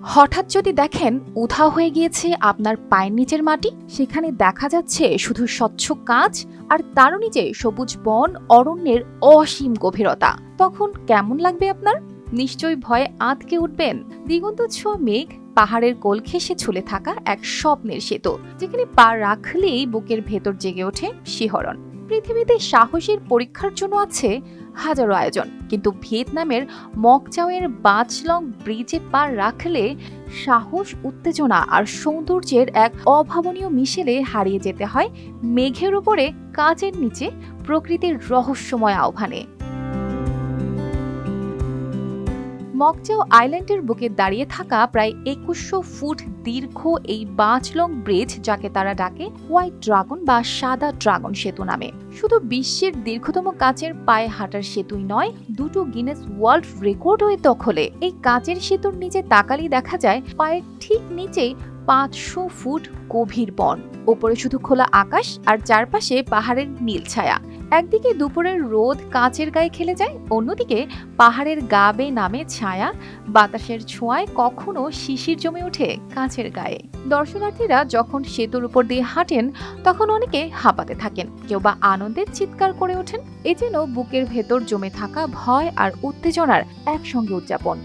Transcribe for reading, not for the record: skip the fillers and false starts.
হঠাৎ যদি দেখেন উধাও হয়ে গিয়েছে আপনার পায়ের নিচের মাটি, সেখানে দেখা যাচ্ছে শুধু স্বচ্ছ কাঁচ আর তারও নিচে সবুজ বন, অরণ্যের অসীম গভীরতা, তখন কেমন লাগবে আপনার? নিশ্চয়ই ভয়ে আঁতকে উঠবেন। দিগন্ত ছোঁয়া মেঘ, পাহাড়ের কোল ঘেঁষে ঝুলে থাকা এক স্বপ্নের সেতু, যেখানে পা রাখলেই বুকের ভেতর জেগে ওঠে শিহরণ। পৃথিবীতে সাহসের পরীক্ষার জন্য আছে হাজারো আয়োজন, কিন্তু ভিয়েতনামের মকচাওয়ের বাচলং ব্রিজে পা রাখলে সাহস, উত্তেজনা আর সৌন্দর্যের এক অভাবনীয় মিশেলে হারিয়ে যেতে হয় মেঘের উপরে কাঁচের নিচে প্রকৃতির রহস্যময় আহ্বানে। মকচাও আইল্যান্ডের বুকে দাঁড়িয়ে থাকা প্রায় ২১০০ ফুট দীর্ঘ এই বাচলং ব্রিজ, যাকে তারা ডাকে হোয়াইট ড্রাগন বা সাদা ড্রাগন সেতু নামে, শুধু বিশ্বের দীর্ঘতম কাচের পায়ে হাঁটার সেতুই নয়, দুটো গিনেস ওয়ার্ল্ড রেকর্ডও এর দখলে। এই কাচের সেতুর নিচে তাকালেই দেখা যায় পায়ের ঠিক নিচেই ৫০০ ফুট গভীর বন, ওপরে শুধু খোলা আকাশ আর চারপাশে পাহাড়ের নীল ছায়া। একদিকে দুপুরের রোদ কাঁচের গায়ে খেলে যায়, অন্যদিকে পাহাড়ের গা বেয়ে নামে ছায়া, বাতাসের ছোঁয়ায় কখনো শিশির জমে ওঠে কাঁচের গায়ে। দর্শনার্থীরা যখন সেতুর উপর দিয়ে হাঁটেন, তখন অনেকে হাঁপাতে থাকেন, কেউ বা আনন্দের চিৎকার করে ওঠেন। এ যেন বুকের ভেতর জমে থাকা ভয় আর উত্তেজনার একসঙ্গে উদযাপন।